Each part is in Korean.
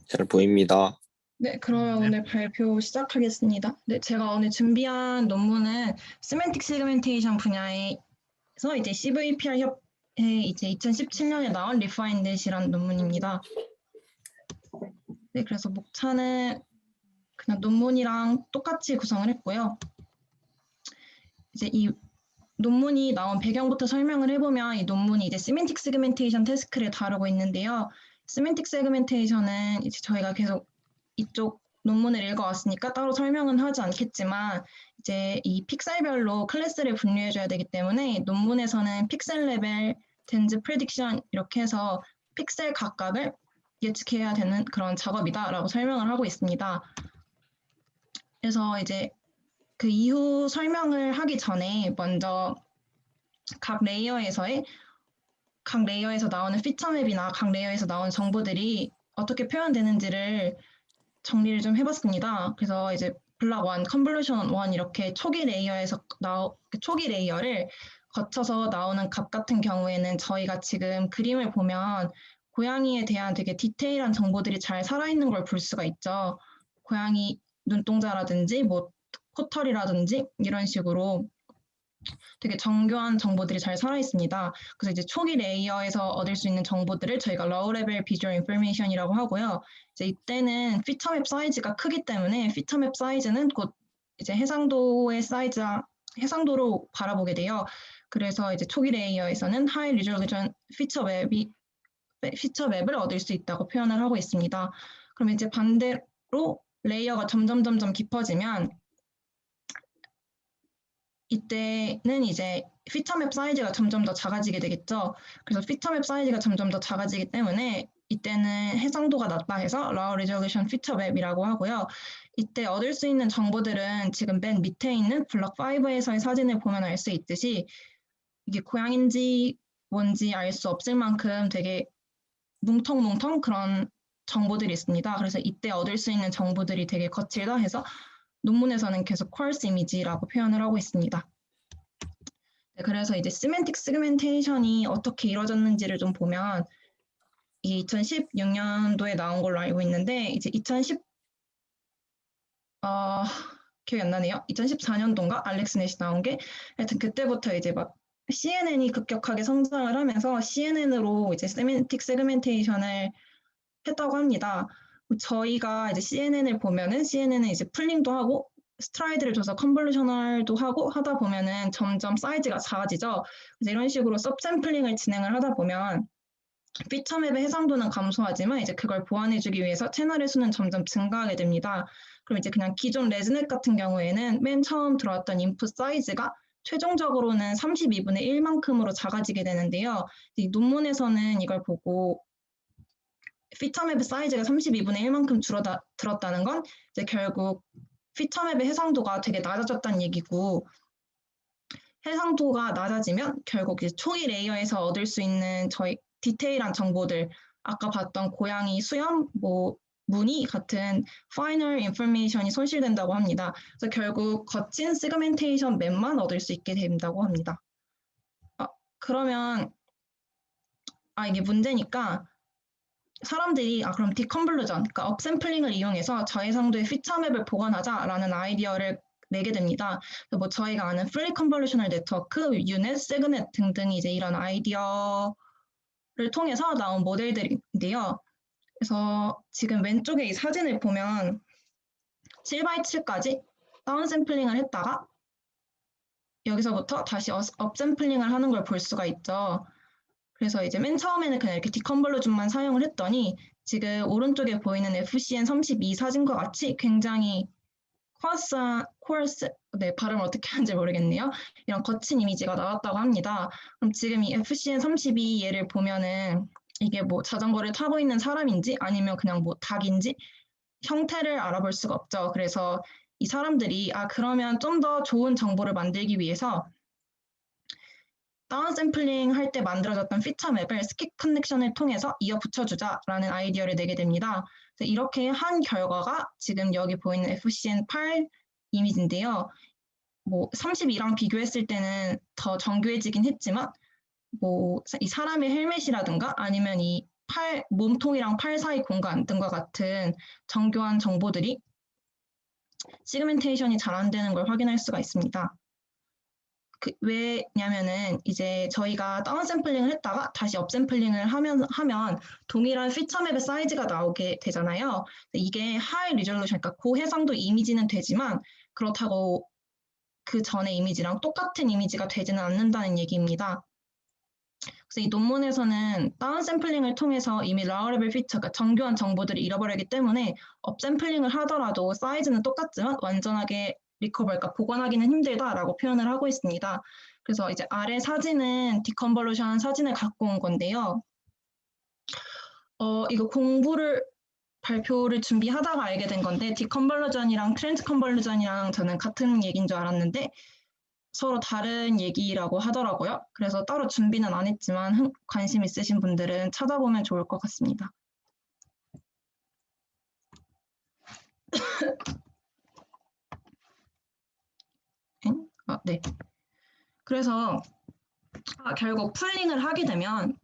잘 보입니다. 네, 그러면 오늘 발표 시작하겠습니다. 네, 제가 오늘 준비한 논문은 세맨틱 세그멘테이션 분야에서 이제 CVPR 협회 이제 2017년에 나온 리파인드이라는 논문입니다. 네, 그래서 목차는 그냥 논문이랑 똑같이 구성을 했고요. 이제 이 논문이 나온 배경부터 설명을 해보면 이 논문이 이제 시멘틱 세그멘테이션 태스크를 다루고 있는데요. 시멘틱 세그멘테이션은 이제 저희가 계속 이쪽 논문을 읽어왔으니까 따로 설명은 하지 않겠지만 이제 이 픽셀별로 클래스를 분류해줘야 되기 때문에 논문에서는 픽셀 레벨, 덴즈 프레딕션 이렇게 해서 픽셀 각각을 예측해야 되는 그런 작업이다라고 설명을 하고 있습니다. 그래서 이제 그 이후 설명을 하기 전에 먼저 각 레이어에서 나오는 피처맵이나 각 레이어에서 나오는 정보들이 어떻게 표현되는지를 정리를 좀 해봤습니다. 그래서 이제 블락 1, 컨볼루션 1 이렇게 초기 레이어를 거쳐서 나오는 값 같은 경우에는 저희가 지금 그림을 보면 고양이에 대한 되게 디테일한 정보들이 잘 살아있는 걸 볼 수가 있죠. 고양이 눈동자라든지 뭐 코털이라든지 이런 식으로 되게 정교한 정보들이 잘 살아있습니다. 그래서 이제 초기 레이어에서 얻을 수 있는 정보들을 저희가 low level visual information이라고 하고요. 이제 이때는 피처맵 사이즈가 크기 때문에 피처맵 사이즈는 곧 이제 해상도로 바라보게 돼요. 그래서 이제 초기 레이어에서는 high resolution 피처맵을 얻을 수 있다고 표현을 하고 있습니다. 그럼 이제 반대로 레이어가 점점 깊어지면 이때는 이제 피처맵 사이즈가 점점 더 작아지게 되겠죠. 그래서 피처맵 사이즈가 점점 더 작아지기 때문에 이때는 해상도가 낮다 해서 low resolution 피처맵이라고 하고요. 이때 얻을 수 있는 정보들은 지금 맨 밑에 있는 블록 5에서의 사진을 보면 알 수 있듯이 이게 고양인지 뭔지 알 수 없을 만큼 되게 뭉텅뭉텅 그런 정보들이 있습니다. 그래서 이때 얻을 수 있는 정보들이 되게 거칠다 해서 논문에서는 계속 퀄스 이미지라고 표현을 하고 있습니다. 네, 그래서 이제 시멘틱 세그멘테이션이 어떻게 이루어졌는지를 좀 보면 이게 2016년도에 나온 걸로 알고 있는데 이제 기억이 안 나네요. 2014년도인가 알렉스 넷이 나온 게 하여튼 그때부터 이제 막 CNN이 급격하게 성장을 하면서 CNN으로 이제 시멘틱 세그멘테이션을 했다고 합니다. 저희가 이제 CNN을 보면은 CNN은 이제 풀링도 하고 스트라이드를 줘서 컨볼루셔널도 하고 하다 보면은 점점 사이즈가 작아지죠. 그래서 이런 식으로 서브샘플링을 진행을 하다 보면 피처맵의 해상도는 감소하지만 이제 그걸 보완해주기 위해서 채널의 수는 점점 증가하게 됩니다. 그럼 이제 그냥 기존 레즈넷 같은 경우에는 맨 처음 들어왔던 인풋 사이즈가 최종적으로는 32분의 1만큼으로 작아지게 되는데요. 이 논문에서는 이걸 보고 피처맵의 사이즈가 32분의 1만큼 줄었다는 건 이제 결국 피처맵의 해상도가 되게 낮아졌다는 얘기고 해상도가 낮아지면 결국 이제 초기 레이어에서 얻을 수 있는 저희 디테일한 정보들 아까 봤던 고양이 수염, 뭐 무늬 같은 파이널 인포메이션이 손실된다고 합니다. 그래서 결국 거친 세그멘테이션 맵만 얻을 수 있게 된다고 합니다. 그러면 이게 문제니까 사람들이 그럼 디컨블루전, 그러니까 업샘플링을 이용해서 저해상도의 피처맵을 복원하자라는 아이디어를 내게 됩니다. 뭐 저희가 아는 플리 컨볼루셔널 네트워크, 유넷, 세그넷 등등이 이제 이런 아이디어를 통해서 나온 모델들인데요. 그래서 지금 왼쪽에 이 사진을 보면 7x7까지 다운샘플링을 했다가 여기서부터 다시 업샘플링을 하는 걸 볼 수가 있죠. 그래서 이제 맨 처음에는 그냥 이렇게 디컨볼루션만 사용을 했더니 지금 오른쪽에 보이는 FCN32 사진과 같이 굉장히 네, 발음을 어떻게 하는지 모르겠네요. 이런 거친 이미지가 나왔다고 합니다. 그럼 지금 이 FCN32 얘를 보면은 이게 뭐 자전거를 타고 있는 사람인지 아니면 그냥 뭐 닭인지 형태를 알아볼 수가 없죠. 그래서 이 사람들이 그러면 좀 더 좋은 정보를 만들기 위해서 다운샘플링 할 때 만들어졌던 피처맵을 스킵 커넥션을 통해서 이어 붙여주자라는 아이디어를 내게 됩니다. 이렇게 한 결과가 지금 여기 보이는 FCN8 이미지인데요. 뭐 32랑 비교했을 때는 더 정교해지긴 했지만 뭐 이 사람의 헬멧이라든가 아니면 이 몸통이랑 팔 사이 공간 등과 같은 정교한 정보들이 시그멘테이션이 잘 안 되는 걸 확인할 수가 있습니다. 왜냐면은 이제 저희가 다운 샘플링을 했다가 다시 업 샘플링을 하면 동일한 피처맵의 사이즈가 나오게 되잖아요. 이게 하이 리졸루션, 그러니까 고해상도 이미지는 되지만 그렇다고 그 전의 이미지랑 똑같은 이미지가 되지는 않는다는 얘기입니다. 그래서 이 논문에서는 다운 샘플링을 통해서 이미 라우 레벨 피처, 그러니까 정교한 정보들을 잃어버리기 때문에 업 샘플링을 하더라도 사이즈는 똑같지만 완전하게 리커버, 그러니까 복원하기는 힘들다라고 표현을 하고 있습니다. 그래서 이제 아래 사진은 디컨볼루션 사진을 갖고 온 건데요. 이거 발표를 준비하다가 알게 된 건데 디컨볼루션이랑 트랜스 컨볼루션이랑 저는 같은 얘기인 줄 알았는데 서로 다른 얘기라고 하더라고요. 그래서 따로 준비는 안 했지만 관심 있으신 분들은 찾아보면 좋을 것 같습니다. 네. 그래서 결국 풀링을 하게 되면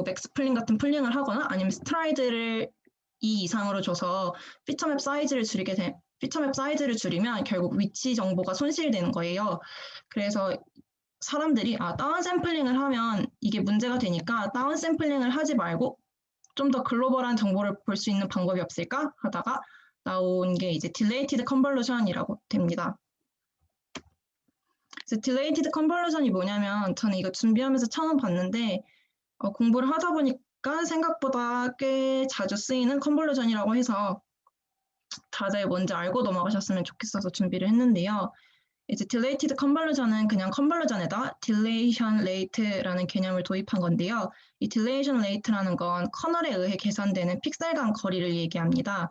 맥스 풀링 같은 풀링을 하거나 아니면 스트라이드를 2 이상으로 줘서 피처맵 사이즈를 줄이면 결국 위치 정보가 손실되는 거예요. 그래서 사람들이 다운 샘플링을 하면 이게 문제가 되니까 다운 샘플링을 하지 말고 좀 더 글로벌한 정보를 볼 수 있는 방법이 없을까 하다가 나온 게 이제 딜레이티드 컨볼루션이라고 됩니다. 그래서 딜레이티드 컨볼루션이 뭐냐면 저는 이거 준비하면서 처음 봤는데 공부를 하다 보니까 생각보다 꽤 자주 쓰이는 컨볼루션이라고 해서 다들 뭔지 알고 넘어가셨으면 좋겠어서 준비를 했는데요. 이제 딜레이티드 컨볼루션은 그냥 컨볼루션에다 딜레이션 레이트라는 개념을 도입한 건데요. 이 딜레이션 레이트라는 건 커널에 의해 계산되는 픽셀 간 거리를 얘기합니다.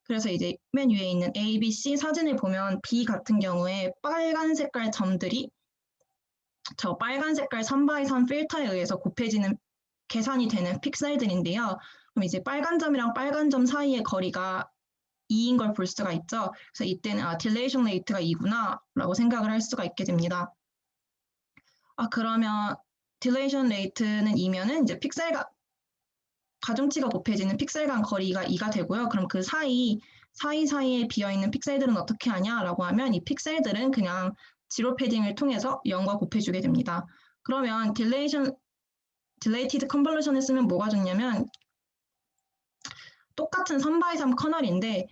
그래서 이제 맨 위에 있는 A, B, C 사진을 보면 B 같은 경우에 빨간 색깔 점들이 저 빨간 색깔 3x3 필터에 의해서 곱해지는 계산이 되는 픽셀들인데요. 그럼 이제 빨간 점이랑 빨간 점 사이의 거리가 2인 걸 볼 수가 있죠. 그래서 이때는 딜레이션 레이트가 2구나 라고 생각을 할 수가 있게 됩니다. 그러면 딜레이션 레이트는 2면은 이제 가중치가 곱해지는 픽셀 간 거리가 2가 되고요. 그럼 그 사이사이에 비어있는 픽셀들은 어떻게 하냐라고 하면 이 픽셀들은 그냥 지로 패딩을 통해서 0과 곱해주게 됩니다. 그러면 딜레이티드 컨볼루션을 쓰면 뭐가 좋냐면 똑같은 3x3 커널인데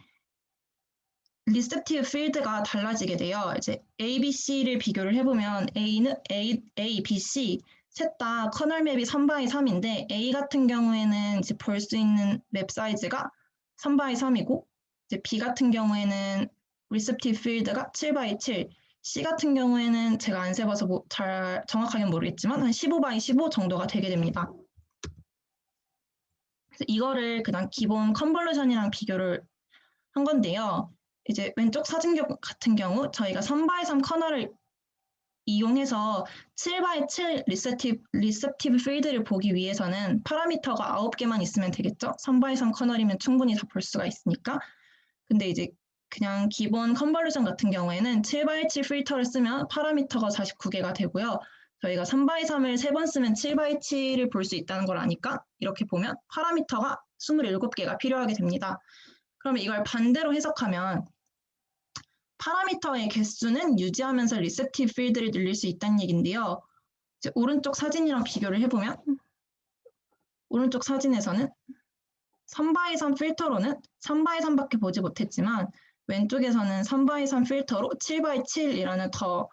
리셉티브 필드가 달라지게 돼요. 이제 A, B, C를 비교를 해보면 A, B, C 셋 다 커널 맵이 3x3인데 A 같은 경우에는 이제 볼 수 있는 맵 사이즈가 3x3이고 이제 B 같은 경우에는 리셉티브 필드가 7x7, C 같은 경우에는 제가 안 세봐서 잘 정확하게는 모르겠지만 한 15x15 정도가 되게 됩니다. 그래서 이거를 그냥 기본 컨볼루션이랑 비교를 한 건데요. 이제 왼쪽 사진 같은 경우 저희가 3x3 커널을 이용해서 7x7 리셉티브 필드를 보기 위해서는 파라미터가 9개만 있으면 되겠죠? 3x3 커널이면 충분히 다 볼 수가 있으니까. 근데 이제 그냥 기본 컨볼루션 같은 경우에는 7x7 필터를 쓰면 파라미터가 49개가 되고요. 저희가 3x3을 3번 쓰면 7x7을 볼 수 있다는 걸 아니까 이렇게 보면 파라미터가 27개가 필요하게 됩니다. 그러면 이걸 반대로 해석하면 파라미터의 개수는 유지하면서 리셉티브 필드를 늘릴 수 있다는 얘기인데요. 이제 오른쪽 사진이랑 비교를 해보면 오른쪽 사진에서는 3x3 필터로는 3x3밖에 보지 못했지만 왼쪽에서는 3x3 필터로 7x7이라는 더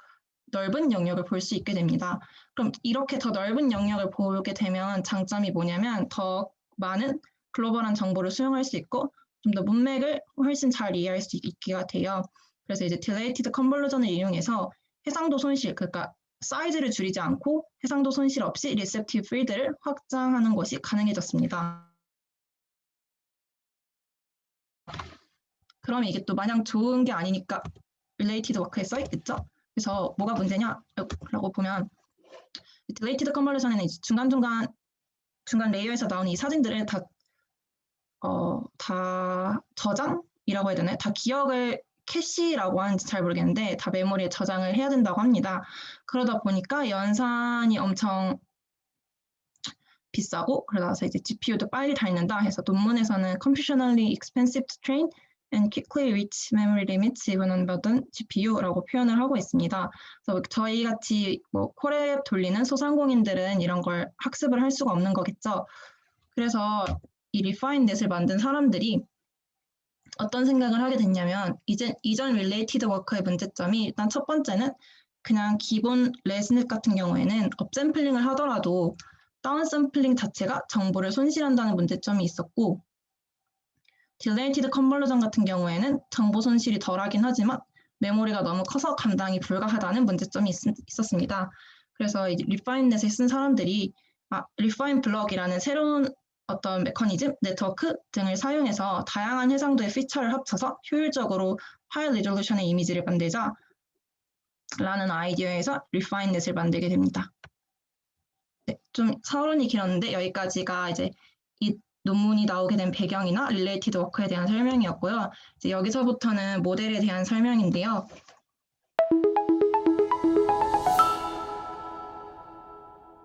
넓은 영역을 볼 수 있게 됩니다. 그럼 이렇게 더 넓은 영역을 보게 되면 장점이 뭐냐면 더 많은 글로벌한 정보를 수용할 수 있고 좀 더 문맥을 훨씬 잘 이해할 수 있게 돼요. 그래서 이제 딜레이티드 컨볼루션을 이용해서 해상도 손실, 그러니까 사이즈를 줄이지 않고 해상도 손실 없이 리셉티브 필드를 확장하는 것이 가능해졌습니다. 그럼 이게 또 마냥 좋은 게 아니니까 릴레이티드 워크에 써있겠죠? 그래서 뭐가 문제냐라고 보면 딜레이티드 컨볼루션에는 중간 레이어에서 나오는 이 사진들을 다 저장이라고 해야 되나요? 다 기억을 캐시라고 하는지 잘 모르겠는데 다 메모리에 저장을 해야 된다고 합니다. 그러다 보니까 연산이 엄청 비싸고 그러다서 이제 GPU도 빨리 닳는다 해서 논문에서는 computationally expensive to train and quickly reach memory limits even on modern GPU라고 표현을 하고 있습니다. 그래서 저희 같이 뭐 콜앱 돌리는 소상공인들은 이런 걸 학습을 할 수가 없는 거겠죠. 그래서 이 리파인넷을 만든 사람들이 어떤 생각을 하게 됐냐면 이전 릴레이티드 워크의 문제점이 일단 첫 번째는 그냥 기본 레스넷 같은 경우에는 업샘플링을 하더라도 다운샘플링 자체가 정보를 손실한다는 문제점이 있었고 딜레이티드 컨버전 같은 경우에는 정보 손실이 덜하긴 하지만 메모리가 너무 커서 감당이 불가하다는 문제점이 있었습니다. 그래서 이제 리파인넷을 쓴 사람들이 리파인 블럭이라는 새로운 어떤 메커니즘, 네트워크 등을 사용해서 다양한 해상도의 피처를 합쳐서 효율적으로 하이 리졸루션의 이미지를 만들자 라는 아이디어에서 리파인넷을 만들게 됩니다. 네, 좀 서론이 길었는데 여기까지가 이제 이 논문이 나오게 된 배경이나 릴레이티드 워크에 대한 설명이었고요. 이제 여기서부터는 모델에 대한 설명인데요.